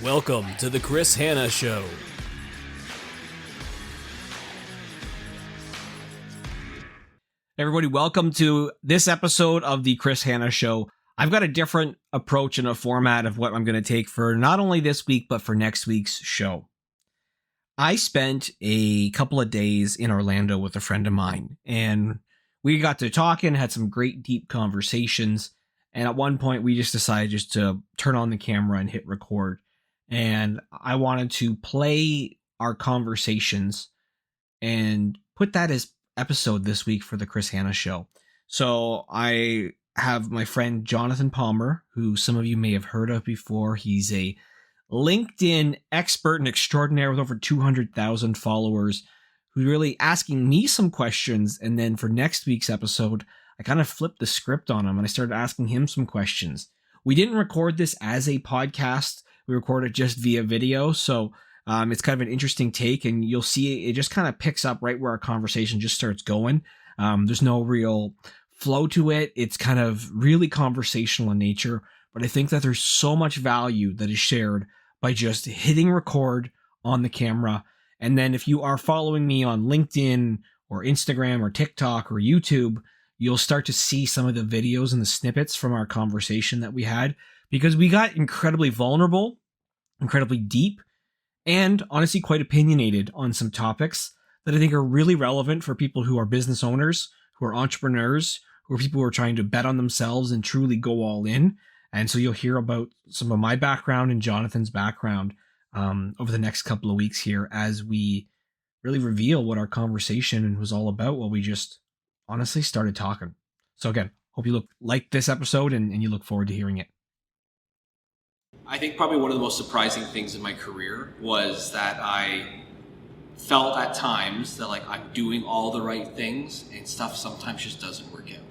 Welcome to the Hanna Show. Everybody, welcome to this episode of the Hanna Show. I've got a different approach and a format of what I'm going to take for not only this week, but for next week's show. I spent a couple of days in Orlando with a friend of mine, and we got to talking, had some great deep conversations, and at one point we just decided just to turn on the camera and hit record. And I wanted to play our conversations and put that as episode this week for the Hanna Show. So I have my friend Jonathan Palmar, who some of you may have heard of before. He's a LinkedIn expert and extraordinaire with over 200,000 followers, who's really asking me some questions. And then for next week's episode, I kind of flipped the script on him and I started asking him some questions. We didn't record this as a podcast. We recorded just via video. So it's kind of an interesting take, and you'll see it just kind of picks up right where our conversation just starts going. There's no real flow to it. It's kind of really conversational in nature, but I think that there's so much value that is shared by just hitting record on the camera. And then if you are following me on LinkedIn or Instagram or TikTok or YouTube, you'll start to see some of the videos and the snippets from our conversation that we had, because we got incredibly vulnerable, incredibly deep, and honestly quite opinionated on some topics that I think are really relevant for people who are business owners, who are entrepreneurs, who are people who are trying to bet on themselves and truly go all in. And so you'll hear about some of my background and Jonathan's background over the next couple of weeks here as we really reveal what our conversation was all about while we just honestly started talking. So again, hope you like this episode and you look forward to hearing it. I think probably one of the most surprising things in my career was that I felt at times that like I'm doing all the right things and stuff sometimes just doesn't work out.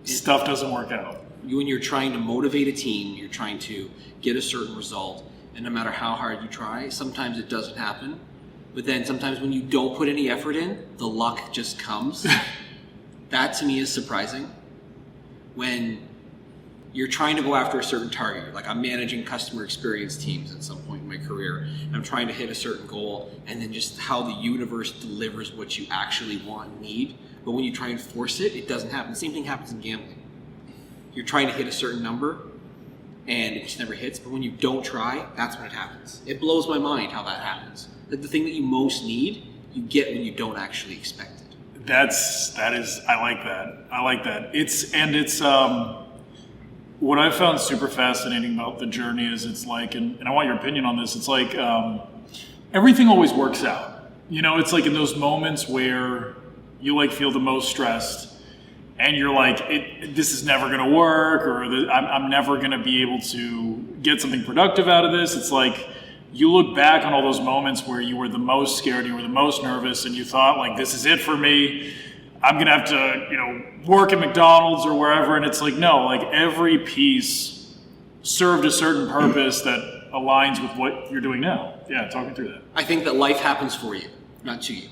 Stuff doesn't work out. When you're trying to motivate a team, you're trying to get a certain result, and no matter how hard you try, sometimes it doesn't happen. But then sometimes when you don't put any effort in, the luck just comes. That to me is surprising. When you're trying to go after a certain target, like I'm managing customer experience teams at some point in my career, and I'm trying to hit a certain goal, and then just how the universe delivers what you actually want and need. But when you try and force it, it doesn't happen. The same thing happens in gambling. You're trying to hit a certain number, and it just never hits. But when you don't try, that's when it happens. It blows my mind how that happens. Like the thing that you most need, you get when you don't actually expect it. I like that. It's what I found super fascinating about the journey is it's like, and I want your opinion on this, it's like everything always works out. You know, it's like in those moments where you like feel the most stressed and you're like, this is never going to work, or I'm never going to be able to get something productive out of this. It's like you look back on all those moments where you were the most scared, you were the most nervous, and you thought like, this is it for me. I'm going to have to, work at McDonald's or wherever. And it's like, no, like every piece served a certain purpose that aligns with what you're doing now. Yeah, talk me through that. I think that life happens for you, not to you.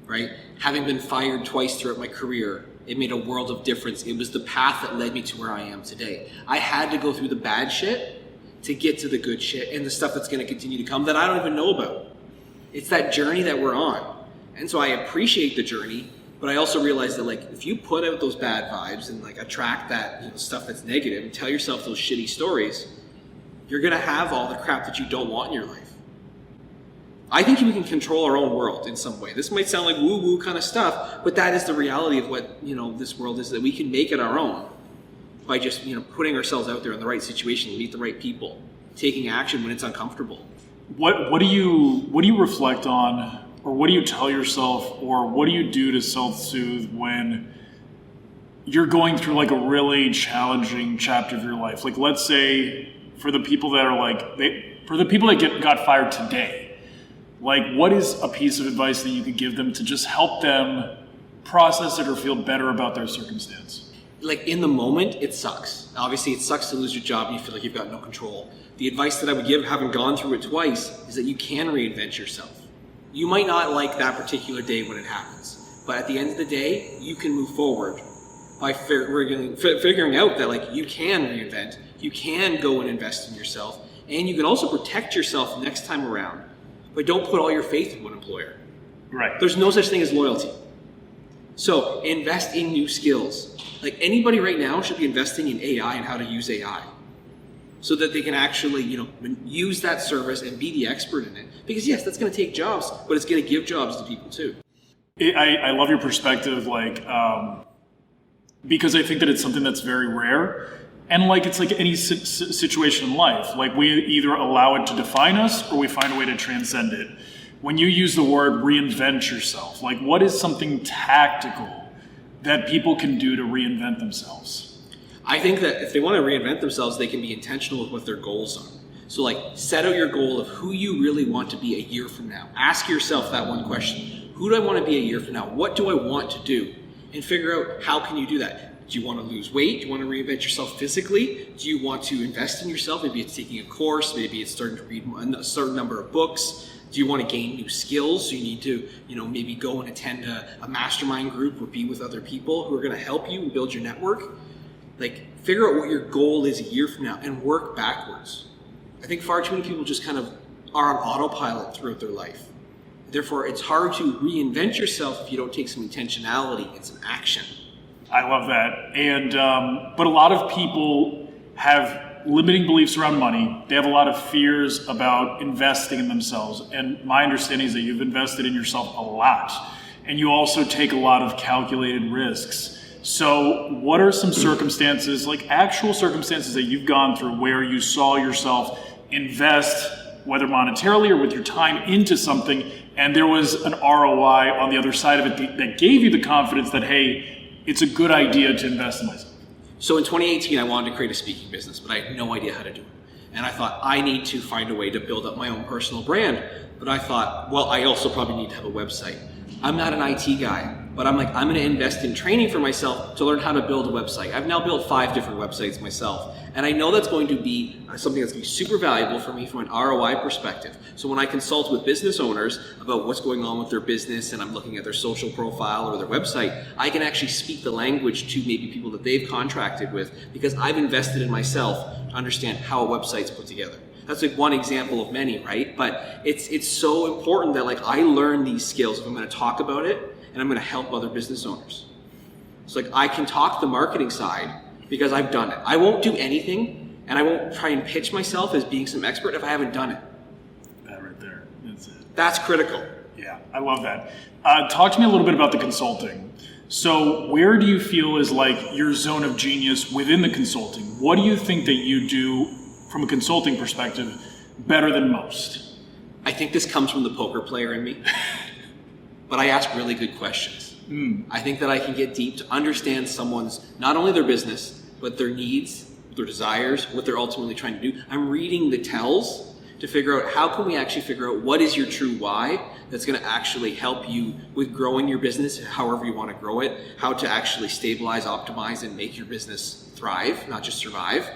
Right? Having been fired twice throughout my career, it made a world of difference. It was the path that led me to where I am today. I had to go through the bad shit to get to the good shit and the stuff that's going to continue to come that I don't even know about. It's that journey that we're on. And so I appreciate the journey. But I also realized that like if you put out those bad vibes and like attract that stuff that's negative and tell yourself those shitty stories, you're gonna have all the crap that you don't want in your life. I think we can control our own world in some way. This might sound like woo-woo kind of stuff, but that is the reality of what this world is, that we can make it our own by just putting ourselves out there in the right situation, meet the right people, taking action when it's uncomfortable. What do you reflect on? Or what do you tell yourself, or what do you do to self-soothe when you're going through like a really challenging chapter of your life? Like let's say for the people that are got fired today, like what is a piece of advice that you could give them to just help them process it or feel better about their circumstance? Like in the moment, it sucks. Obviously it sucks to lose your job and you feel like you've got no control. The advice that I would give, having gone through it twice, is that you can reinvent yourself. You might not like that particular day when it happens, but at the end of the day, you can move forward by figuring out that like you can reinvent, you can go and invest in yourself, And you can also protect yourself next time around, but don't put all your faith in one employer. Right. There's no such thing as loyalty. So invest in new skills. Like anybody right now should be investing in AI and how to use AI so that they can actually, use that service and be the expert in it. Because yes, that's going to take jobs, but it's going to give jobs to people too. I love your perspective, because I think that it's something that's very rare. And it's like any situation in life. Like we either allow it to define us or we find a way to transcend it. When you use the word reinvent yourself, what is something tactical that people can do to reinvent themselves? I think that if they want to reinvent themselves, they can be intentional with what their goals are. So set out your goal of who you really want to be a year from now. Ask yourself that one question. Who do I want to be a year from now? What do I want to do? And figure out how can you do that. Do you want to lose weight? Do you want to reinvent yourself physically? Do you want to invest in yourself? Maybe it's taking a course. Maybe it's starting to read a certain number of books. Do you want to gain new skills? So you need to, maybe go and attend a mastermind group or be with other people who are going to help you and build your network. Figure out what your goal is a year from now and work backwards. I think far too many people just kind of are on autopilot throughout their life. Therefore, it's hard to reinvent yourself if you don't take some intentionality and some action. I love that. And but a lot of people have limiting beliefs around money. They have a lot of fears about investing in themselves. And my understanding is that you've invested in yourself a lot. And you also take a lot of calculated risks. So what are some circumstances, actual circumstances that you've gone through where you saw yourself invest, whether monetarily or with your time, into something, and there was an ROI on the other side of it that gave you the confidence that, hey, it's a good idea to invest in myself? So in 2018, I wanted to create a speaking business, but I had no idea how to do it. And I thought, I need to find a way to build up my own personal brand. But I thought, well, I also probably need to have a website. I'm not an IT guy, but I'm going to invest in training for myself to learn how to build a website. I've now built 5 different websites myself. And I know that's going to be something that's going to be super valuable for me from an ROI perspective. So when I consult with business owners about what's going on with their business and I'm looking at their social profile or their website, I can actually speak the language to maybe people that they've contracted with because I've invested in myself to understand how a website's put together. That's one example of many, right? But it's so important that I learn these skills if I'm going to talk about it and I'm going to help other business owners. So I can talk the marketing side because I've done it. I won't do anything and I won't try and pitch myself as being some expert if I haven't done it. That right there, that's it. That's critical. Yeah, I love that. Talk to me a little bit about the consulting. So where do you feel is your zone of genius within the consulting? What do you think that you do from a consulting perspective better than most? I think this comes from the poker player in me, but I ask really good questions. I think that I can get deep to understand someone's, not only their business, but their needs, their desires, what they're ultimately trying to do. I'm reading the tells to figure out how can we actually figure out what is your true why that's going to actually help you with growing your business, however you want to grow it, how to actually stabilize, optimize, and make your business thrive, not just survive.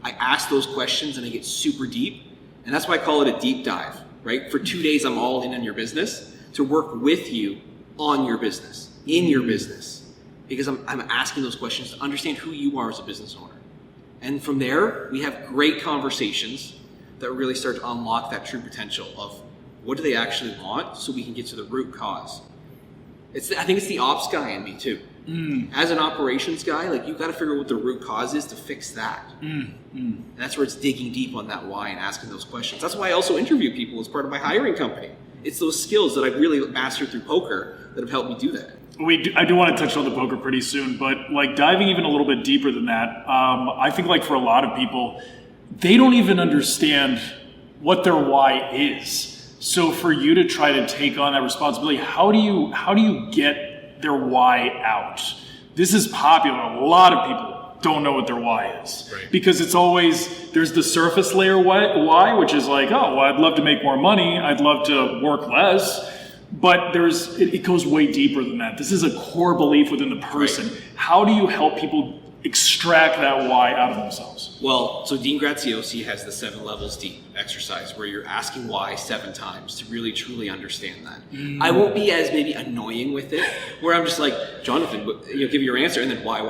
I ask those questions and I get super deep. And that's why I call it a deep dive, right? For 2 days, I'm all in on your business to work with you on your business, in your business, because I'm asking those questions to understand who you are as a business owner. And from there, we have great conversations that really start to unlock that true potential of what do they actually want so we can get to the root cause. I think it's the ops guy in me too. As an operations guy, you've got to figure out what the root cause is to fix that. And that's where it's digging deep on that why and asking those questions. That's why I also interview people as part of my hiring company. It's those skills that I've really mastered through poker that have helped me do that. I do want to touch on the poker pretty soon, but diving even a little bit deeper than that, I think for a lot of people, they don't even understand what their why is. So for you to try to take on that responsibility, how do you get their why out? This is popular. A lot of people don't know what their why is. Right. Because it's always, there's the surface layer why, which is I'd love to make more money. I'd love to work less. But it goes way deeper than that. This is a core belief within the person. Right. How do you help people extract that why out of themselves? Well, so Dean Graziosi has the 7 levels deep exercise where you're asking why 7 times to really truly understand that. I won't be as maybe annoying with it, where I'm just like, Jonathan, give your answer, and then why.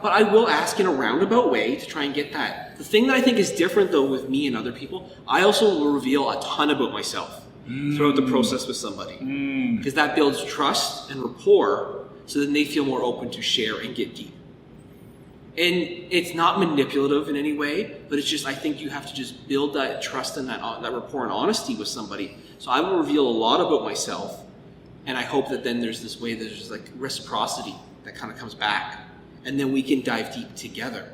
But I will ask in a roundabout way to try and get that. The thing that I think is different though with me and other people, I also will reveal a ton about myself throughout the process with somebody. Because that builds trust and rapport, so then they feel more open to share and get deep. And it's not manipulative in any way, but it's just, I think you have to just build that trust and that rapport and honesty with somebody. So I will reveal a lot about myself, and I hope that then there's this way that there's like reciprocity that kind of comes back, and then we can dive deep together.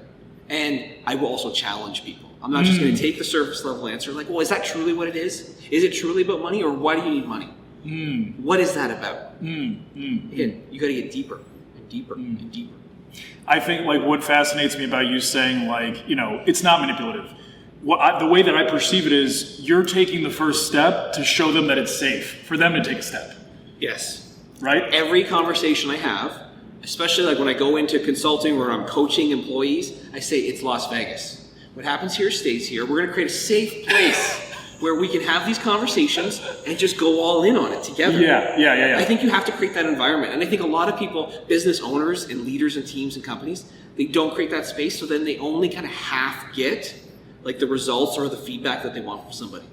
And I will also challenge people. I'm not just going to take the surface level answer like, well, is that truly what it is? Is it truly about money, or why do you need money? What is that about? Again, you got to get deeper and deeper and deeper. I think like what fascinates me about you saying like, it's not manipulative. The way that I perceive it is you're taking the first step to show them that it's safe for them to take a step. Yes. Right? Every conversation I have, especially like when I go into consulting or I'm coaching employees, I say it's Las Vegas. What happens here stays here. We're going to create a safe place where we can have these conversations and just go all in on it together. Yeah. I think you have to create that environment. And I think a lot of people, business owners and leaders and teams and companies, they don't create that space, so then they only kind of half get like the results or the feedback that they want from somebody.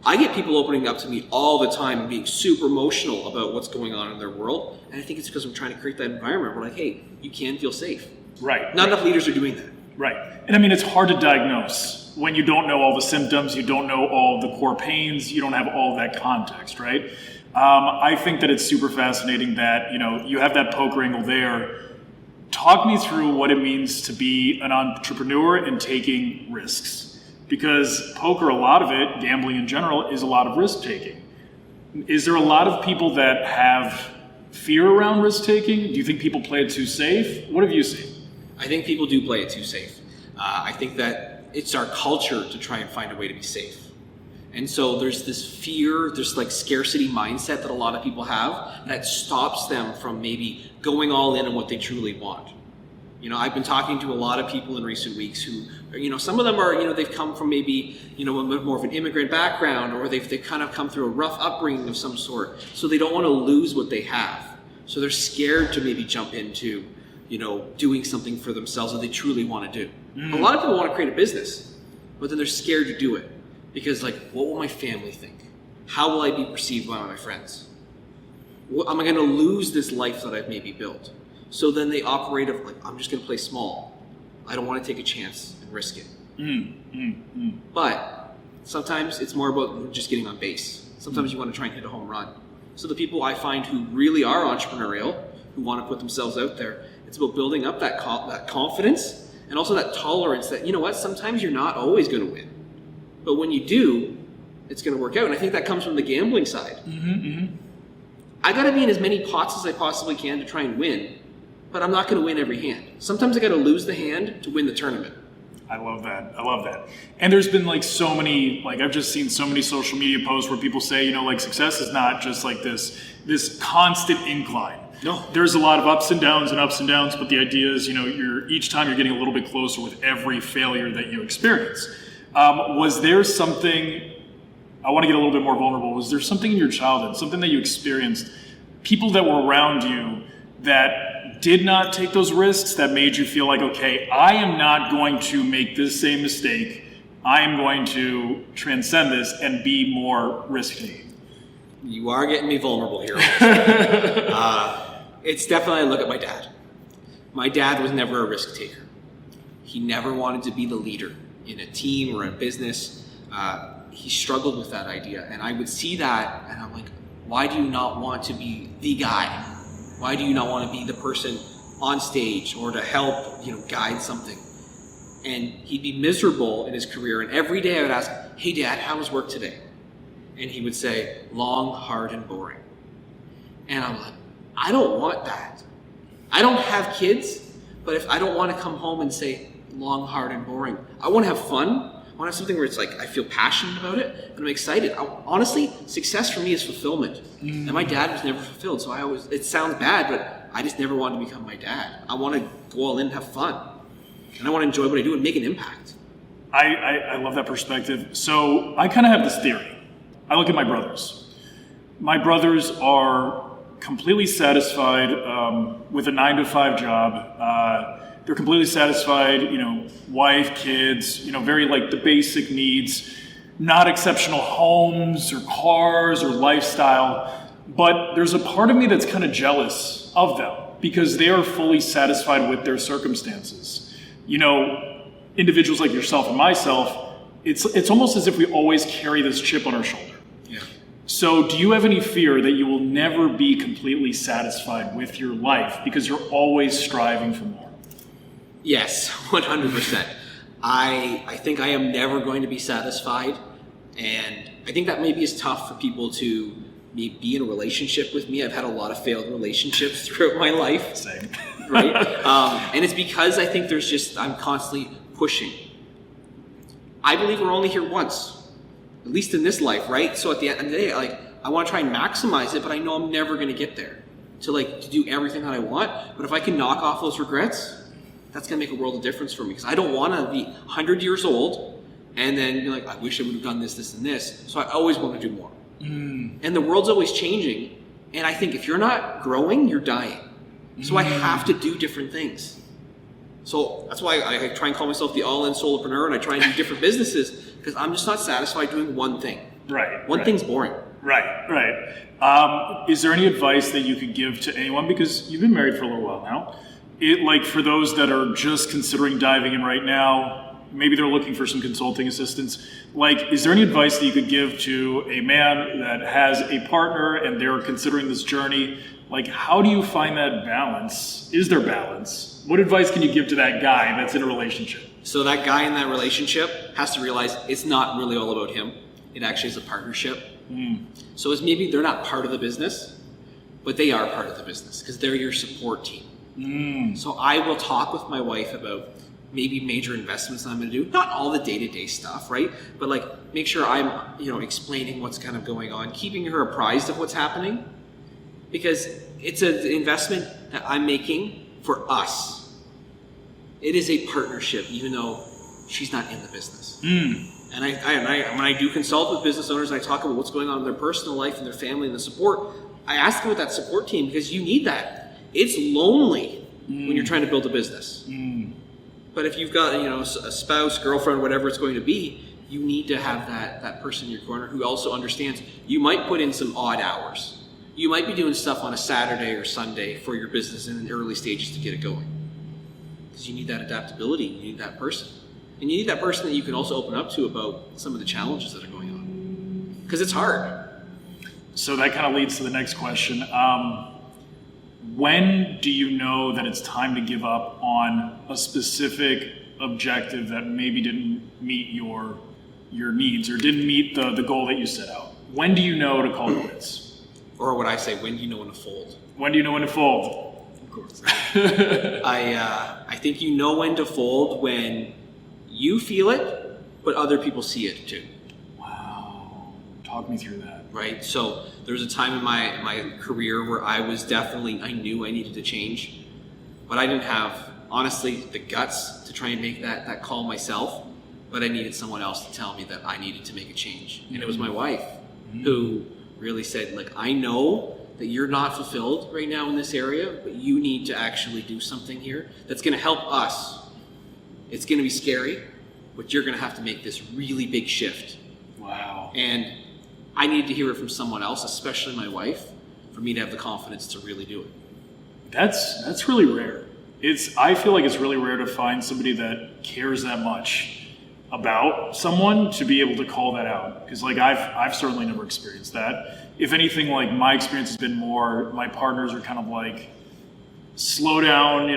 I get people opening up to me all the time and being super emotional about what's going on in their world. And I think it's because I'm trying to create that environment where like, hey, you can feel safe. Right. Not enough leaders are doing that. Right. And I mean, it's hard to diagnose when you don't know all the symptoms, you don't know all the core pains, you don't have all that context, right? I think that it's super fascinating that, you have that poker angle there. Talk me through what it means to be an entrepreneur and taking risks. Because poker, a lot of it, gambling in general, is a lot of risk taking. Is there a lot of people that have fear around risk taking? Do you think people play it too safe? What have you seen? I think people do play it too safe. I think that it's our culture to try and find a way to be safe. And so there's this fear, there's like scarcity mindset that a lot of people have that stops them from maybe going all in on what they truly want. I've been talking to a lot of people in recent weeks who, some of them are, they've come from maybe, more of an immigrant background, or they've kind of come through a rough upbringing of some sort. So they don't want to lose what they have. So they're scared to maybe jump into, doing something for themselves that they truly want to do. A lot of people want to create a business, but then they're scared to do it because like, what will my family think? How will I be perceived by my friends? Am I going to lose this life that I've maybe built? So then they operate of like, I'm just going to play small. I don't want to take a chance and risk it. But sometimes it's more about just getting on base. Sometimes you want to try and hit a home run. So the people I find who really are entrepreneurial, who want to put themselves out there, it's about building up that confidence and also that tolerance that, sometimes you're not always going to win. But when you do, it's going to work out. And I think that comes from the gambling side. I got to be in as many pots as I possibly can to try and win, but I'm not going to win every hand. Sometimes I got to lose the hand to win the tournament. I love that. And there's been like so many, like I've just seen so many social media posts where people say, like success is not just like this constant incline. No. There's a lot of ups and downs, but the idea is, each time you're getting a little bit closer with every failure that you experience. Was there something, I want to get a little bit more vulnerable, was there something in your childhood, something that you experienced, people that were around you that did not take those risks, that made you feel like, okay, I am not going to make this same mistake, I am going to transcend this and be more risk-taking? You are getting me vulnerable here. It's definitely, I look at my dad. My dad was never a risk taker. He never wanted to be the leader in a team or a business. He struggled with that idea. And I would see that and I'm like, why do you not want to be the guy? Why do you not want to be the person on stage or to help, guide something? And he'd be miserable in his career. And every day I would ask, hey Dad, how was work today? And he would say, long, hard, and boring. And I'm like, I don't want that. I don't have kids, but if I don't want to come home and say long, hard, and boring, I want to have fun. I want to have something where it's like I feel passionate about it and I'm excited. Honestly, success for me is fulfillment. And my dad was never fulfilled, so it sounds bad, but I just never wanted to become my dad. I want to go all in and have fun. And I want to enjoy what I do and make an impact. I love that perspective. So I kind of have this theory. I look at my brothers. My brothers are completely satisfied with a 9-to-5 job. They're completely satisfied, wife, kids, very like the basic needs, not exceptional homes or cars or lifestyle. But there's a part of me that's kind of jealous of them because they are fully satisfied with their circumstances. Individuals like yourself and myself, it's almost as if we always carry this chip on our shoulder. Yeah. So do you have any fear that you will never be completely satisfied with your life because you're always striving for more? Yes, 100%. I think I am never going to be satisfied. And I think that maybe is tough for people to be in a relationship with me. I've had a lot of failed relationships throughout my life. Same. Right? And it's because I think I'm constantly pushing. I believe we're only here once, at least in this life, right? So at the end of the day, I want to try and maximize it, but I know I'm never going to get there to do everything that I want. But if I can knock off those regrets, that's going to make a world of difference for me, because I don't want to be 100 years old and then be like, I wish I would have done this, this, and this. So I always want to do more. And the world's always changing. And I think if you're not growing, you're dying. So I have to do different things. So that's why I try and call myself the all-in solopreneur, and I try and do different businesses, because I'm just not satisfied doing one thing. Right. One thing's boring. Right. Is there any advice that you could give to anyone? Because you've been married for a little while now. For those that are just considering diving in right now, maybe they're looking for some consulting assistance. Is there any advice that you could give to a man that has a partner and they're considering this journey? How do you find that balance? Is there balance? What advice can you give to that guy that's in a relationship? So that guy in that relationship has to realize it's not really all about him. It actually is a partnership. So it's maybe they're not part of the business, but they are part of the business because they're your support team. So I will talk with my wife about maybe major investments that I'm going to do. Not all the day-to-day stuff, right? But make sure I'm, explaining what's kind of going on, keeping her apprised of what's happening, because it's an investment that I'm making for us. It is a partnership, even though she's not in the business. And when I do consult with business owners, I talk about what's going on in their personal life and their family and the support. I ask them about that support team because you need that. It's lonely when you're trying to build a business. But if you've got a spouse, girlfriend, whatever it's going to be, you need to have that person in your corner who also understands. You might put in some odd hours. You might be doing stuff on a Saturday or Sunday for your business in the early stages to get it going. Because you need that adaptability. You need that person. And you need that person that you can also open up to about some of the challenges that are going on. Because it's hard. So that kind of leads to the next question. When do you know that it's time to give up on a specific objective that maybe didn't meet your needs or didn't meet the goal that you set out? When do you know to call quits? Or what I say, when do you know when to fold? When do you know when to fold? Of course. I think you know when to fold when you feel it, but other people see it too. Wow. Talk me through that. Right? So there was a time in my career where I knew I needed to change, but I didn't have, honestly, the guts to try and make that call myself, but I needed someone else to tell me that I needed to make a change. And it was my wife who really said, I know that you're not fulfilled right now in this area, but you need to actually do something here that's going to help us. It's going to be scary, but you're going to have to make this really big shift. Wow. And I needed to hear it from someone else, especially my wife, for me to have the confidence to really do it. That's really rare. I feel like it's really rare to find somebody that cares that much about someone to be able to call that out. Because I've certainly never experienced that. If anything, my experience has been more, my partners are kind of slow down,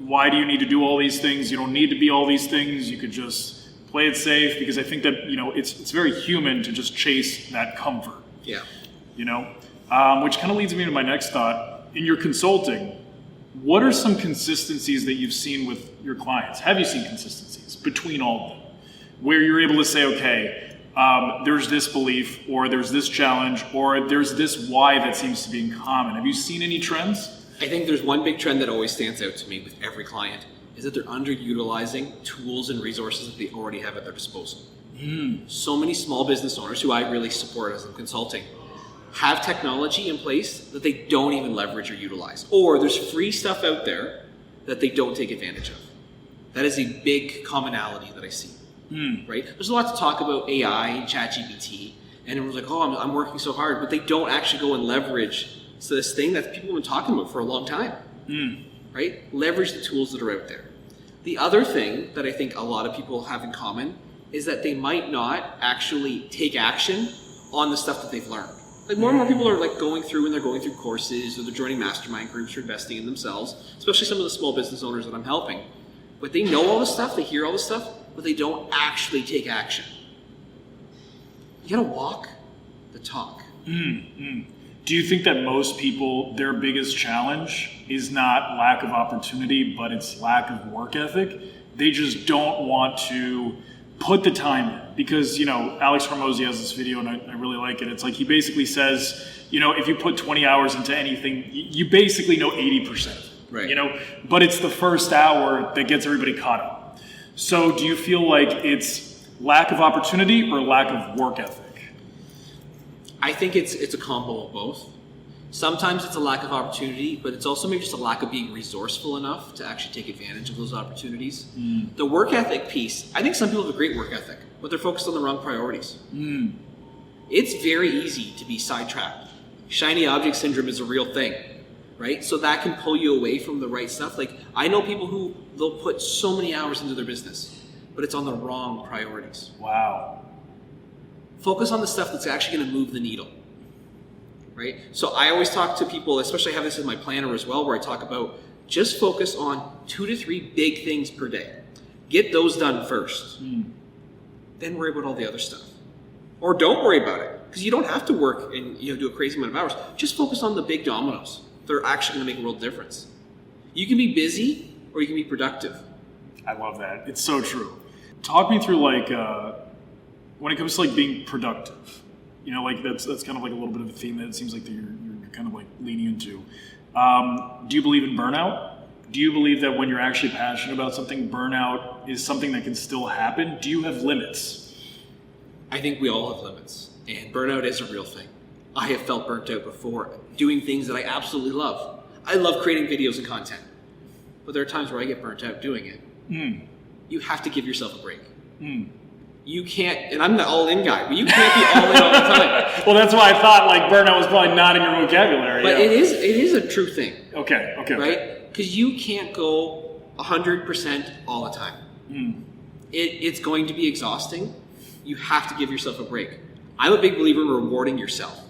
why do you need to do all these things? You don't need to be all these things. You could just play it safe, because I think that, it's very human to just chase that comfort. Yeah. Which kind of leads me to my next thought. In your consulting, what are some consistencies that you've seen with your clients? Have you seen consistencies between all of them where you're able to say, okay, there's this belief, or there's this challenge, or there's this why that seems to be in common? Have you seen any trends? I think there's one big trend that always stands out to me with every client is that they're underutilizing tools and resources that they already have at their disposal. So many small business owners who I really support as I'm consulting have technology in place that they don't even leverage or utilize. Or there's free stuff out there that they don't take advantage of. That is a big commonality that I see, right? There's a lot to talk about AI, ChatGPT, and everyone's like, oh, I'm working so hard, but they don't actually go and leverage this thing that people have been talking about for a long time, right? Leverage the tools that are out there. The other thing that I think a lot of people have in common is that they might not actually take action on the stuff that they've learned. Like more and more people are like going through and they're going through courses or they're joining mastermind groups or investing in themselves, especially some of the small business owners that I'm helping. But they know all this stuff, they hear all this stuff, but they don't actually take action. You gotta walk the talk. Do you think that most people, their biggest challenge is not lack of opportunity, but it's lack of work ethic? They just don't want to put the time in. Because, Alex Hormozy has this video and I really like it. It's like he basically says, if you put 20 hours into anything, you basically know 80%. Right. But it's the first hour that gets everybody caught up. So do you feel like it's lack of opportunity or lack of work ethic? I think it's a combo of both. Sometimes it's a lack of opportunity, but it's also maybe just a lack of being resourceful enough to actually take advantage of those opportunities. The work ethic piece, I think some people have a great work ethic, but they're focused on the wrong priorities. It's very easy to be sidetracked. Shiny object syndrome is a real thing, right? So that can pull you away from the right stuff. Like I know people who they'll put so many hours into their business, but it's on the wrong priorities. Wow. Focus on the stuff that's actually going to move the needle. Right? So I always talk to people, especially I have this in my planner as well, where I talk about just focus on 2 to 3 big things per day. Get those done first. Then worry about all the other stuff. Or don't worry about it, because you don't have to work and do a crazy amount of hours. Just focus on the big dominoes. They're actually going to make a world difference. You can be busy or you can be productive. I love that. It's so true. Talk me through when it comes to being productive. That's kind of like a little bit of a theme that it seems like that you're kind of like leaning into. Do you believe in burnout? Do you believe that when you're actually passionate about something, burnout is something that can still happen? Do you have limits? I think we all have limits, and burnout is a real thing. I have felt burnt out before doing things that I absolutely love. I love creating videos and content, but there are times where I get burnt out doing it. You have to give yourself a break. You can't, and I'm the all-in guy, but you can't be all-in all the time. Well, that's why I thought burnout was probably not in your vocabulary. But it is a true thing. Okay. Right? Because you can't go 100% all the time. It's going to be exhausting. You have to give yourself a break. I'm a big believer in rewarding yourself.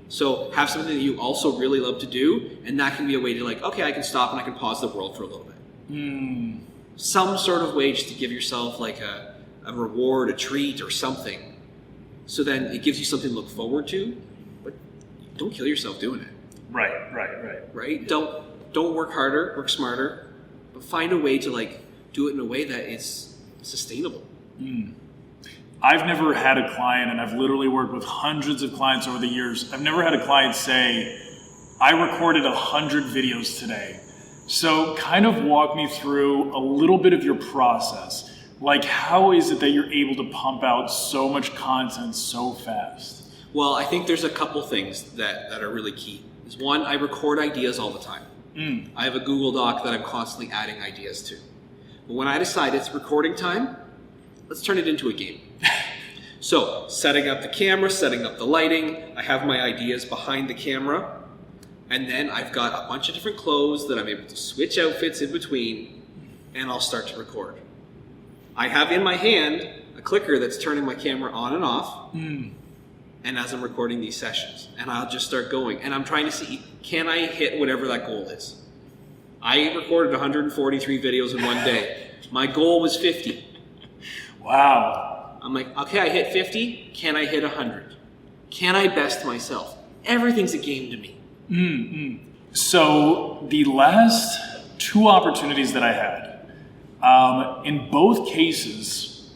So have something that you also really love to do, and that can be a way to okay, I can stop and I can pause the world for a little bit. Some sort of way just to give yourself a reward, a treat, or something. So then it gives you something to look forward to, but don't kill yourself doing it. Right. Don't work harder, work smarter, but find a way to do it in a way that is sustainable. I've never had a client, and I've literally worked with hundreds of clients over the years. I've never had a client say, I recorded 100 videos today. So kind of walk me through a little bit of your process. How is it that you're able to pump out so much content so fast? Well, I think there's a couple things that are really key. One, I record ideas all the time. I have a Google Doc that I'm constantly adding ideas to. But when I decide it's recording time, let's turn it into a game. So, setting up the camera, setting up the lighting, I have my ideas behind the camera, and then I've got a bunch of different clothes that I'm able to switch outfits in between, and I'll start to record. I have in my hand a clicker that's turning my camera on and off, and as I'm recording these sessions, and I'll just start going, and I'm trying to see, can I hit whatever that goal is? I recorded 143 videos in one day. My goal was 50. Wow. I'm like, okay, I hit 50. Can I hit 100? Can I best myself? Everything's a game to me. So the last 2 opportunities that I had, in both cases,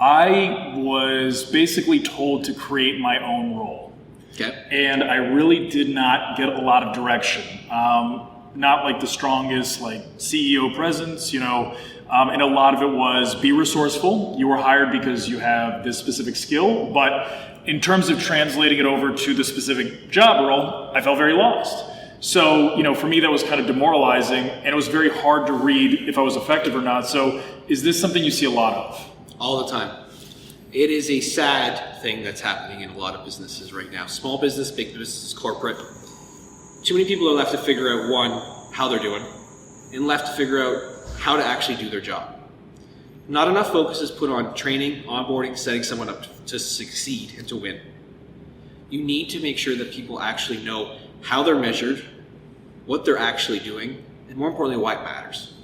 I was basically told to create my own role. Okay. And I really did not get a lot of direction. not like the strongest like CEO presence, and a lot of it was be resourceful. You were hired because you have this specific skill, but in terms of translating it over to the specific job role, I felt very lost. So, for me, that was kind of demoralizing, and it was very hard to read if I was effective or not. So is this something you see a lot of? All the time. It is a sad thing that's happening in a lot of businesses right now. Small business, big business, corporate. Too many people are left to figure out, one, how they're doing, and left to figure out how to actually do their job. Not enough focus is put on training, onboarding, setting someone up to succeed and to win. You need to make sure that people actually know how they're measured, what they're actually doing, and more importantly, why it matters.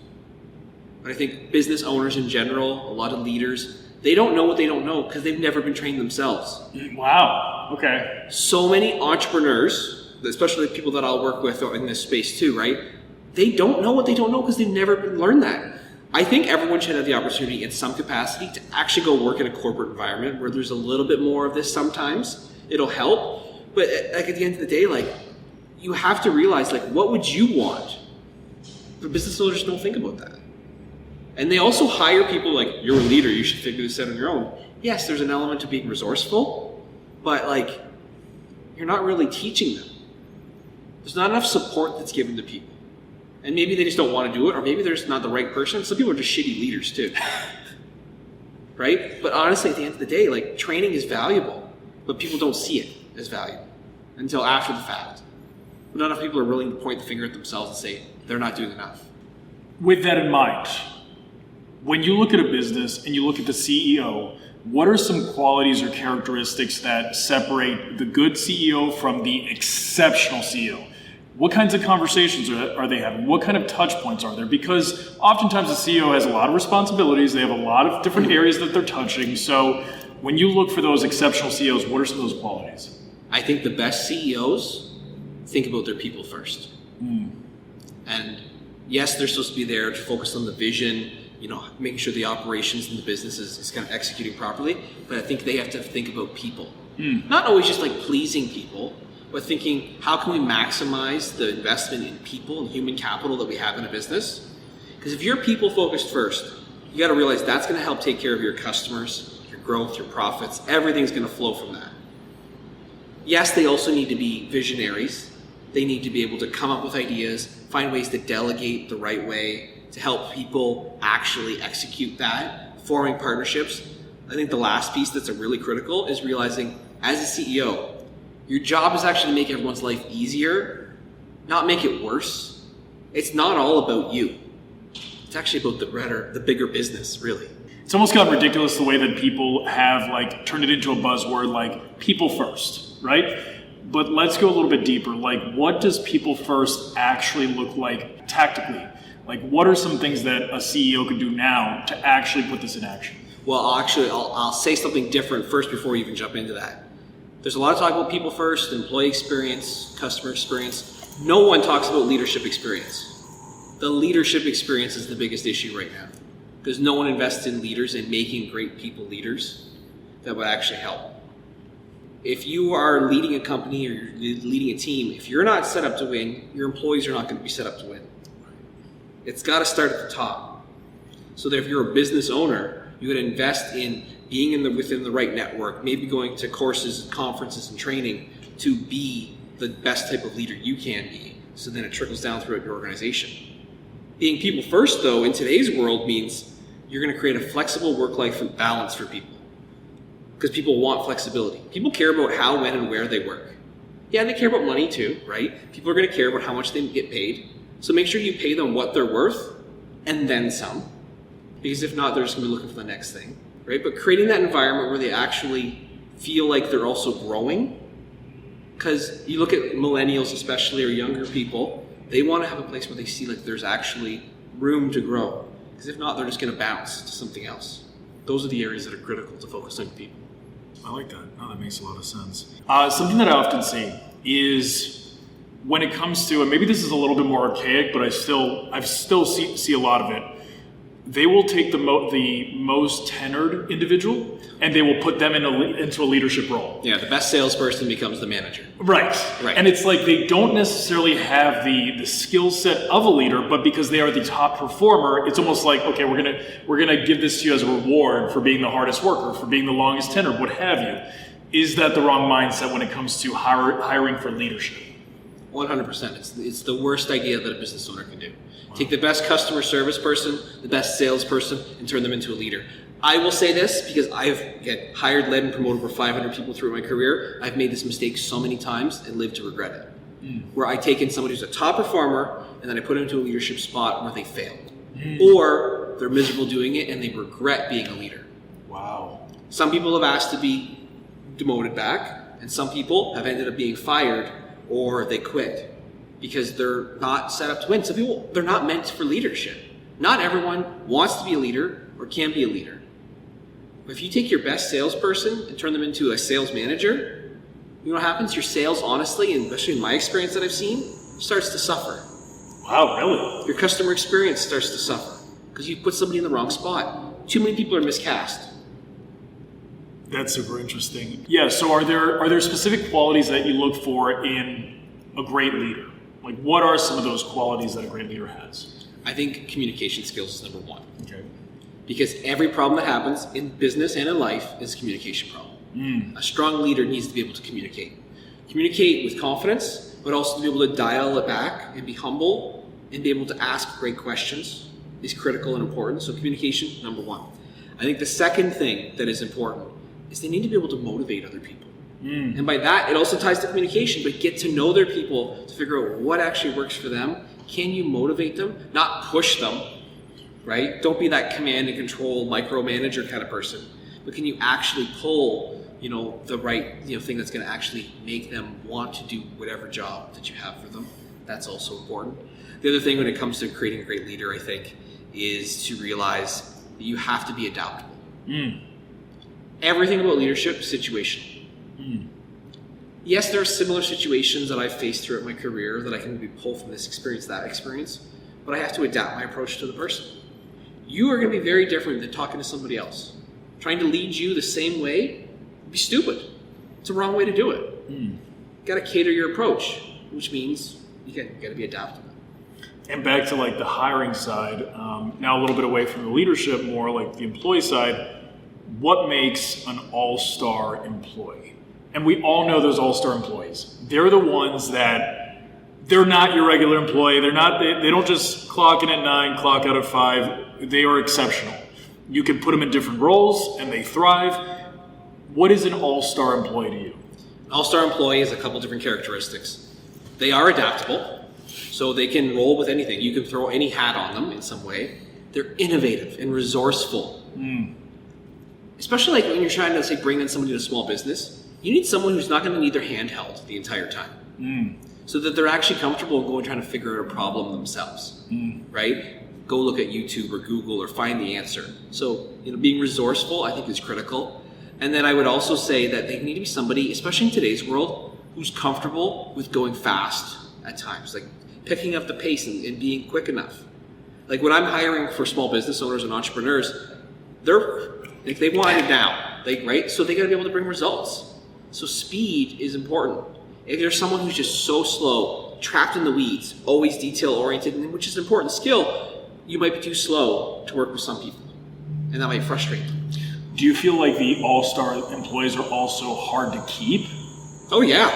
But I think business owners in general, a lot of leaders, they don't know what they don't know because they've never been trained themselves. Wow. Okay. So many entrepreneurs, especially the people that I'll work with in this space too, right? They don't know what they don't know because they've never learned that. I think everyone should have the opportunity in some capacity to actually go work in a corporate environment where there's a little bit more of this sometimes. It'll help. But at the end of the day, you have to realize, what would you want? But business owners don't think about that. And they also hire people you're a leader, you should figure this out on your own. Yes, there's an element to being resourceful, but you're not really teaching them. There's not enough support that's given to people. And maybe they just don't want to do it, or maybe they're just not the right person. Some people are just shitty leaders too. Right? But honestly, at the end of the day, training is valuable, but people don't see it as valuable until after the fact. But not enough people are willing to point the finger at themselves and say they're not doing enough. With that in mind, when you look at a business and you look at the CEO, what are some qualities or characteristics that separate the good CEO from the exceptional CEO? What kinds of conversations are they having? What kind of touch points are there? Because oftentimes the CEO has a lot of responsibilities. They have a lot of different areas that they're touching. So when you look for those exceptional CEOs, what are some of those qualities? I think the best CEOs think about their people first. And yes, they're supposed to be there to focus on the vision, making sure the operations in the business is kind of executing properly. But I think they have to think about people. Not always just pleasing people, but thinking, how can we maximize the investment in people and human capital that we have in a business? Because if you're people focused first, you got to realize that's going to help take care of your customers, your growth, your profits. Everything's going to flow from that. Yes, they also need to be visionaries. They need to be able to come up with ideas, find ways to delegate the right way, to help people actually execute that, forming partnerships. I think the last piece that's really critical is realizing, as a CEO, your job is actually to make everyone's life easier, not make it worse. It's not all about you. It's actually about the bigger business, really. It's almost gotten ridiculous the way that people have turned it into a buzzword, people first, right? But let's go a little bit deeper. What does people first actually look like tactically? What are some things that a CEO could do now to actually put this in action? Well, I'll say something different first before we even jump into that. There's a lot of talk about people first, employee experience, customer experience. No one talks about leadership experience. The leadership experience is the biggest issue right now because no one invests in leaders and making great people leaders that would actually help. If you are leading a company or you're leading a team, if you're not set up to win, your employees are not going to be set up to win. It's got to start at the top. So that if you're a business owner, you would invest in being within the right network, maybe going to courses, conferences, and training to be the best type of leader you can be. So then it trickles down throughout your organization. Being people first, though, in today's world means you're going to create a flexible work-life balance for people. Because people want flexibility. People care about how, when, and where they work. Yeah, they care about money too, right? People are going to care about how much they get paid. So make sure you pay them what they're worth and then some. Because if not, they're just going to be looking for the next thing, right? But creating that environment where they actually feel like they're also growing. Because you look at millennials especially, or younger people, they want to have a place where they see like there's actually room to grow. Because if not, they're just going to bounce to something else. Those are the areas that are critical to focus on people. I like that. No, that makes a lot of sense. Something that I often see is when it comes to, and maybe this is a little bit more archaic, but I still see a lot of it. they will take the most tenured individual and they will put them into a leadership role. Yeah, the best salesperson becomes the manager. Right. Right. And it's like they don't necessarily have the skill set of a leader, but because they are the top performer, it's almost like, okay, we're gonna give this to you as a reward for being the hardest worker, for being the longest tenured, what have you. Is that the wrong mindset when it comes to hiring for leadership? 100%. It's the worst idea that a business owner can do. Take the best customer service person, the best salesperson, and turn them into a leader. I will say this because I've hired, led, and promoted over 500 people through my career. I've made this mistake so many times and lived to regret it. Where I take in somebody who's a top performer and then I put them into a leadership spot where they fail. Or they're miserable doing it and they regret being a leader. Wow. Some people have asked to be demoted back, and some people have ended up being fired or they quit because they're not set up to win. Some people, they're not meant for leadership. Not everyone wants to be a leader or can be a leader. But if you take your best salesperson and turn them into a sales manager, you know what happens? Your sales, honestly, and especially in my experience that I've seen, starts to suffer. Wow, really? Your customer experience starts to suffer because you put somebody in the wrong spot. Too many people are miscast. That's super interesting. Yeah, so are there specific qualities that you look for in a great leader? Like, what are some of those qualities that a great leader has? I think communication skills is number one. Okay. Because every problem that happens in business and in life is a communication problem. A strong leader needs to be able to communicate. Communicate with confidence, but also to be able to dial it back and be humble and be able to ask great questions is critical and important. So communication, number one. I think the second thing that is important is they need to be able to motivate other people. And by that, it also ties to communication, but get to know their people to figure out what actually works for them. Can you motivate them? Not push them, right? Don't be that command and control micromanager kind of person, but can you actually pull, the right, thing that's going to actually make them want to do whatever job that you have for them? That's also important. The other thing when it comes to creating a great leader, I think, is to realize that you have to be adaptable. Everything about leadership is situational. Yes, there are similar situations that I've faced throughout my career that I can maybe pull from this experience, that experience, but I have to adapt my approach to the person. You are going to be very different than talking to somebody else. Trying to lead you the same way would be stupid. It's a wrong way to do it. You got to cater your approach, which means you got to be adaptable. And back to like the hiring side, now a little bit away from the leadership, more like the employee side, what makes an all-star employee? And we all know those all-star employees. They're the ones that they're not your regular employee. They don't just clock in at 9, clock out at 5. They are exceptional. You can put them in different roles and they thrive. What is an all-star employee to you? An all-star employee has a couple different characteristics. They are adaptable, so they can roll with anything. You can throw any hat on them in some way. They're innovative and resourceful. Especially like when you're trying to, say, bring in somebody to a small business. You need someone who's not going to need their hand held the entire time. So that they're actually comfortable going trying to figure out a problem themselves, right? Go look at YouTube or Google or find the answer. So, being resourceful, I think, is critical. And then I would also say that they need to be somebody, especially in today's world, who's comfortable with going fast at times, like picking up the pace and being quick enough. Like when I'm hiring for small business owners and entrepreneurs, they want it down, right? So they got to be able to bring results. So speed is important. If there's someone who's just so slow, trapped in the weeds, always detail-oriented, which is an important skill, you might be too slow to work with some people, and that might frustrate them. Do you feel like the all-star employees are also hard to keep? Oh, yeah.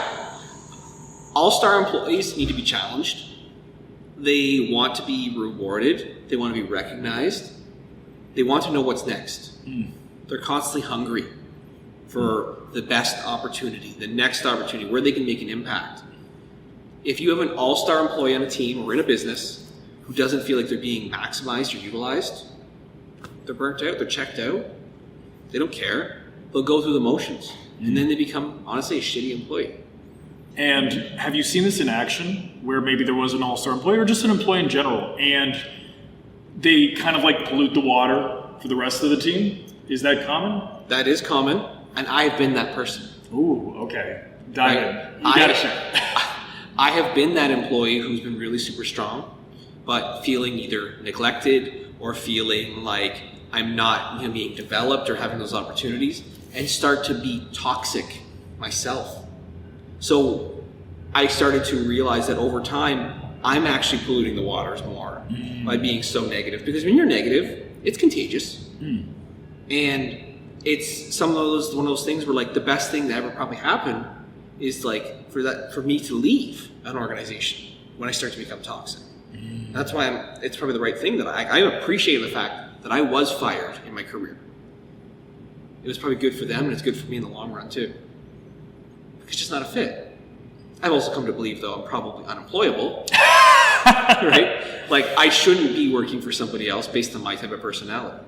All-star employees need to be challenged. They want to be rewarded. They want to be recognized. They want to know what's next. They're constantly hungry for the best opportunity, the next opportunity, where they can make an impact. If you have an all-star employee on a team or in a business who doesn't feel like they're being maximized or utilized, they're burnt out, they're checked out, they don't care, they'll go through the motions, and then they become, honestly, a shitty employee. And have you seen this in action, where maybe there was an all-star employee or just an employee in general, and they kind of like pollute the water for the rest of the team? Is that common? That is common. And I've been that person. Ooh, okay. Dive in. You gotta share. I have been that employee who's been really super strong, but feeling either neglected or feeling like I'm not being developed or having those opportunities, and start to be toxic myself. So I started to realize that over time, I'm actually polluting the waters more by being so negative. Because when you're negative, it's contagious. And it's one of those things where like the best thing that ever probably happened is like for me to leave an organization when I start to become toxic. That's why it's probably the right thing that I appreciate the fact that I was fired in my career. It was probably good for them, and it's good for me in the long run too. It's just not a fit. I've also come to believe, though, I'm probably unemployable. Right? Like, I shouldn't be working for somebody else based on my type of personality.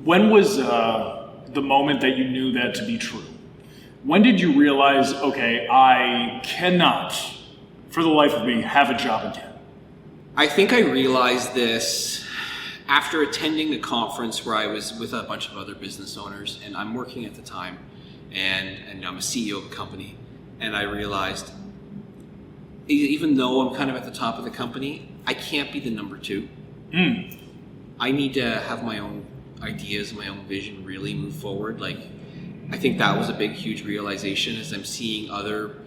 When was the moment that you knew that to be true? When did you realize, okay, I cannot, for the life of me, have a job again? I think I realized this after attending a conference where I was with a bunch of other business owners, and I'm working at the time, and I'm a CEO of a company, and I realized, even though I'm kind of at the top of the company, I can't be the number two. I need to have my own ideas, my own vision, really move forward. Like, I think that was a big, huge realization as I'm seeing other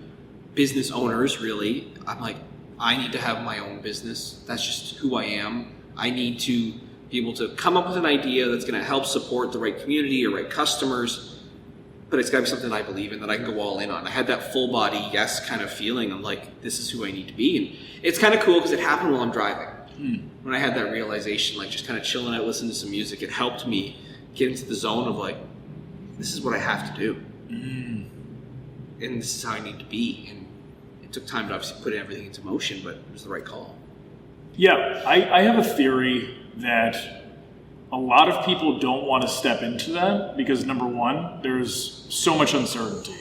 business owners, really. I'm like, I need to have my own business. That's just who I am. I need to be able to come up with an idea that's going to help support the right community or right customers, but it's got to be something I believe in, that I can go all in on. I had that full body yes kind of feeling. I'm like, this is who I need to be. And it's kind of cool because it happened while I'm driving. When I had that realization, like just kind of chilling out, listening to some music, it helped me get into the zone of like, this is what I have to do. And this is how I need to be. And it took time to obviously put everything into motion, but it was the right call. Yeah, I have a theory that a lot of people don't want to step into that because, number one, there's so much uncertainty.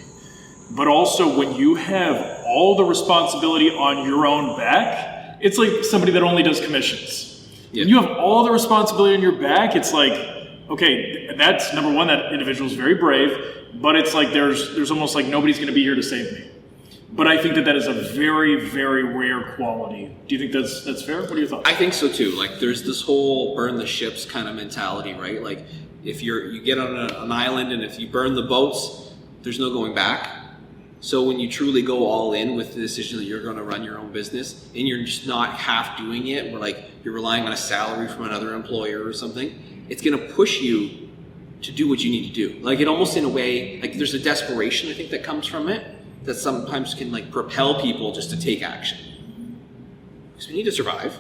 But also, when you have all the responsibility on your own back, it's like somebody that only does commissions. Yep. When you have all the responsibility on your back, it's like, okay, that's number one, that individual is very brave, but it's like there's almost like nobody's going to be here to save me. But I think that is a very, very rare quality. Do you think that's fair? What are your thoughts? I think so too. Like, there's this whole burn the ships kind of mentality, right? Like, if you get on an island and if you burn the boats, there's no going back. So when you truly go all in with the decision that you're going to run your own business and you're just not half doing it, where like you're relying on a salary from another employer or something, it's going to push you to do what you need to do. Like, it almost in a way, like there's a desperation I think that comes from it, that sometimes can like propel people just to take action. Because we need to survive,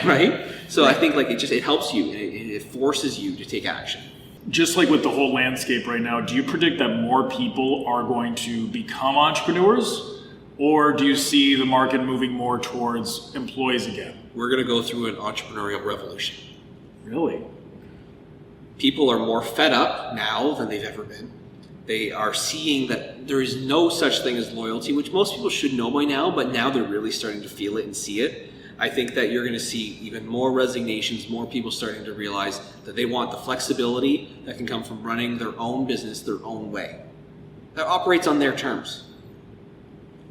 right? So I think like it helps you, it forces you to take action. Just like with the whole landscape right now, do you predict that more people are going to become entrepreneurs, or do you see the market moving more towards employees again? We're going to go through an entrepreneurial revolution. Really? People are more fed up now than they've ever been. They are seeing that there is no such thing as loyalty, which most people should know by now, but now they're really starting to feel it and see it. I think that you're going to see even more resignations, more people starting to realize that they want the flexibility that can come from running their own business their own way, that operates on their terms.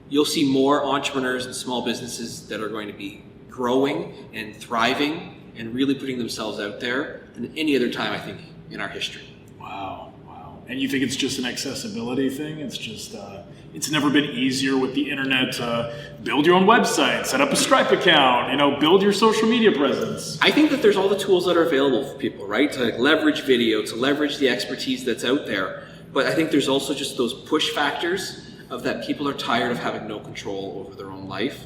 You'll see more entrepreneurs and small businesses that are going to be growing and thriving and really putting themselves out there than any other time, I think, in our history. Wow. And you think it's just an accessibility thing? It's just, it's never been easier with the internet to build your own website, set up a Stripe account, build your social media presence. I think that there's all the tools that are available for people, right? To like leverage video, to leverage the expertise that's out there. But I think there's also just those push factors of that people are tired of having no control over their own life.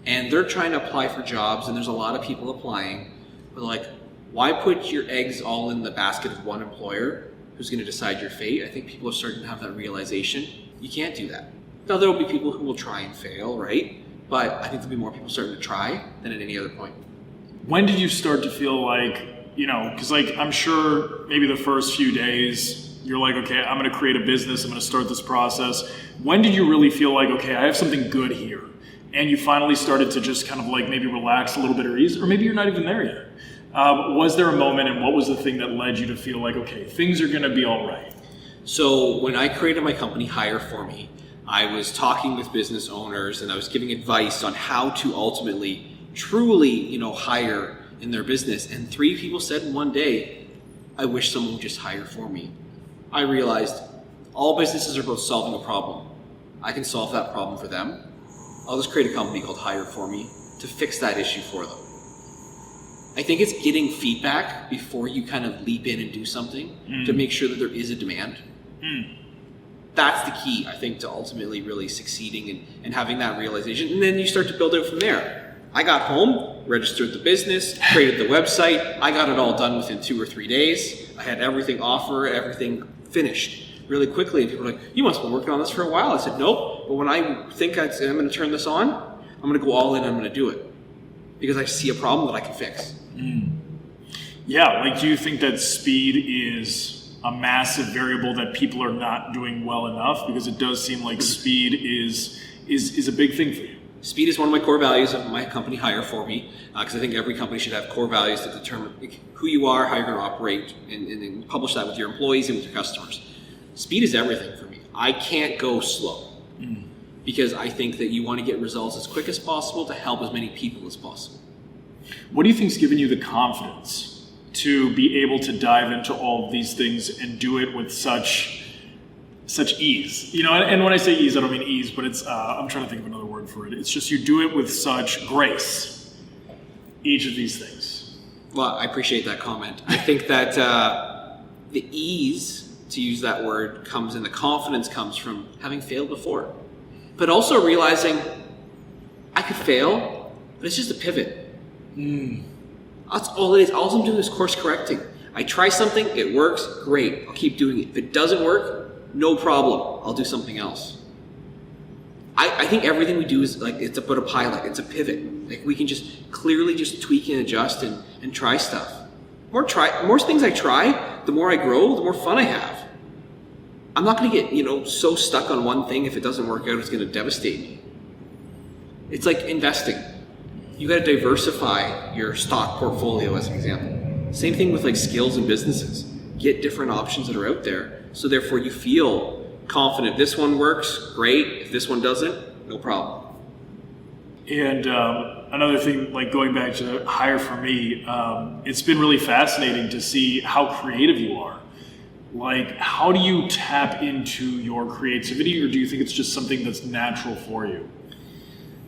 And they're trying to apply for jobs, and there's a lot of people applying. But like, why put your eggs all in the basket of one employer who's going to decide your fate? I think people are starting to have that realization. You can't do that. Now, there will be people who will try and fail, right? But I think there'll be more people starting to try than at any other point. When did you start to feel like, because like I'm sure maybe the first few days you're like, okay, I'm going to create a business, I'm going to start this process. When did you really feel like, okay, I have something good here? And you finally started to just kind of like maybe relax a little bit or ease, or maybe you're not even there yet. Was there a moment, and what was the thing that led you to feel like, okay, things are going to be all right? So when I created my company, Hire For Me, I was talking with business owners and I was giving advice on how to ultimately, truly, hire in their business, and 3 people said in one day, I wish someone would just hire for me. I realized all businesses are about solving a problem. I can solve that problem for them. I'll just create a company called Hire For Me to fix that issue for them. I think it's getting feedback before you kind of leap in and do something to make sure that there is a demand. That's the key, I think, to ultimately really succeeding and having that realization. And then you start to build out from there. I got home, registered the business, created the website. I got it all done within 2 or 3 days. I had everything everything finished really quickly. And people were like, you must have been working on this for a while. I said, nope. But when I think I'm going to turn this on, I'm going to go all in. I'm going to do it because I see a problem that I can fix. Yeah, like, do you think that speed is a massive variable that people are not doing well enough? Because it does seem like speed is a big thing for you. Speed is one of my core values of my company, Hire For Me, because I think every company should have core values that determine who you are, how you're going to operate, and publish that with your employees and with your customers. Speed is everything for me. I can't go slow because I think that you want to get results as quick as possible to help as many people as possible. What do you think's given you the confidence to be able to dive into all of these things and do it with such ease? You know, and when I say ease, I don't mean ease, but it's I'm trying to think of another word for it. It's just you do it with such grace, each of these things. Well, I appreciate that comment. I think that the ease, to use that word, comes and the confidence comes from having failed before. But also realizing I could fail, but it's just a pivot. That's all it is. All I'm doing is course correcting. I try something, it works, great. I'll keep doing it. If it doesn't work, no problem. I'll do something else. I think everything we do is like, it's about a pilot. It's a pivot. Like, we can just clearly just tweak and adjust and try stuff. More things I try, the more I grow, the more fun I have. I'm not going to get, so stuck on one thing. If it doesn't work out, it's going to devastate me. It's like investing. You got to diversify your stock portfolio, as an example. Same thing with like skills and businesses. Get different options that are out there, so therefore you feel confident. This one works, great. If this one doesn't, no problem. And another thing, like going back to Hire For Me, it's been really fascinating to see how creative you are. Like, how do you tap into your creativity, or do you think it's just something that's natural for you?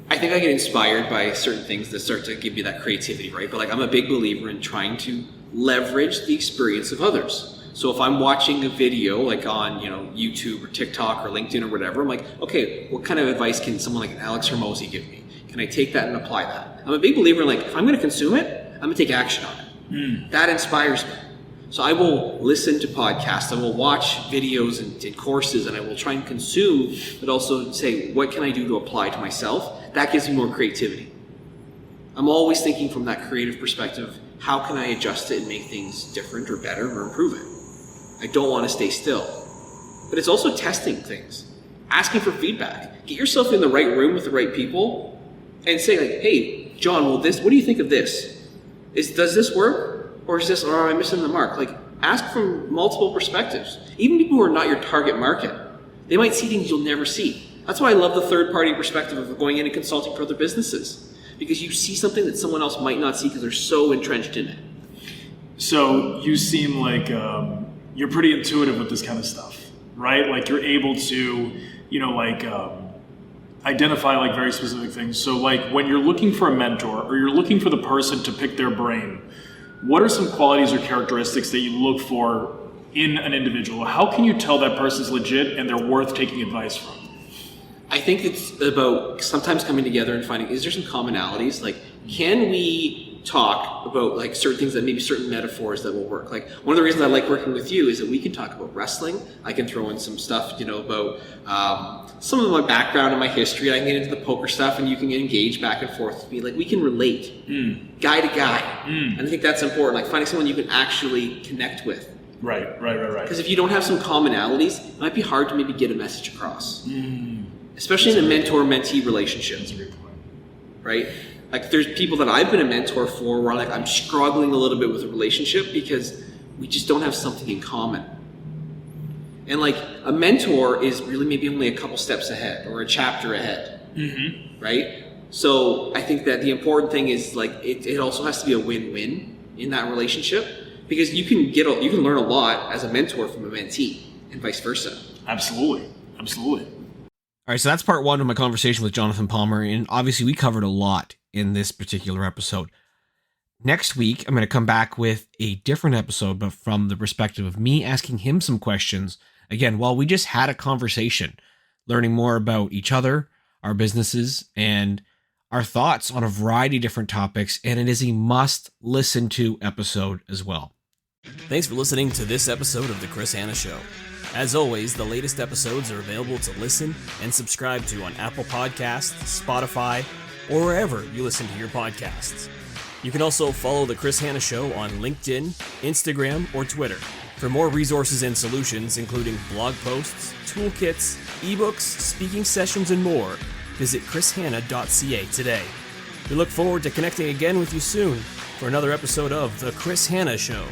I think I get inspired by certain things that start to give me that creativity, right? But like, I'm a big believer in trying to leverage the experience of others. So if I'm watching a video like on, YouTube or TikTok or LinkedIn or whatever, I'm like, okay, what kind of advice can someone like Alex Hormozy give me? Can I take that and apply that? I'm a big believer in like, if I'm going to consume it, I'm going to take action on it. That inspires me. So I will listen to podcasts, I will watch videos and courses, and I will try and consume, but also say, what can I do to apply to myself? That gives me more creativity. I'm always thinking from that creative perspective, how can I adjust it and make things different or better or improve it? I don't want to stay still. But it's also testing things, asking for feedback. Get yourself in the right room with the right people and say like, hey, John, what do you think of this? Does this work? Or is this, or am I missing the mark? Like, ask from multiple perspectives. Even people who are not your target market, they might see things you'll never see. That's why I love the third-party perspective of going in and consulting for other businesses, because you see something that someone else might not see because they're so entrenched in it. So you seem like you're pretty intuitive with this kind of stuff, right? Like, you're able to, identify like very specific things. So like, when you're looking for a mentor or you're looking for the person to pick their brain, what are some qualities or characteristics that you look for in an individual? How can you tell that person's legit and they're worth taking advice from? I think it's about sometimes coming together and finding, is there some commonalities? Like, can we talk about like certain things that maybe certain metaphors that will work? Like, one of the reasons I like working with you is that we can talk about wrestling. I can throw in some stuff, about some of my background and my history. I can get into the poker stuff and you can engage back and forth with me. Like, we can relate guy to guy. And I think that's important, like finding someone you can actually connect with. Right. Because if you don't have some commonalities, it might be hard to maybe get a message across. Especially in a mentor-mentee relationship. That's a great point. Right? Like, there's people that I've been a mentor for where like I'm struggling a little bit with a relationship because we just don't have something in common. And like, a mentor is really maybe only a couple steps ahead or a chapter ahead. Right? So I think that the important thing is like it also has to be a win-win in that relationship, because you can learn a lot as a mentor from a mentee and vice versa. Absolutely. Absolutely. All right, so that's part one of my conversation with Jonathan Palmar, and obviously we covered a lot in this particular episode. Next week, I'm going to come back with a different episode, but from the perspective of me asking him some questions. Again, while we just had a conversation, learning more about each other, our businesses, and our thoughts on a variety of different topics, and it is a must-listen-to episode as well. Thanks for listening to this episode of The Chris Hanna Show. As always, the latest episodes are available to listen and subscribe to on Apple Podcasts, Spotify, or wherever you listen to your podcasts. You can also follow The Chris Hanna Show on LinkedIn, Instagram, or Twitter. For more resources and solutions, including blog posts, toolkits, ebooks, speaking sessions, and more, visit chrishanna.ca today. We look forward to connecting again with you soon for another episode of The Chris Hanna Show.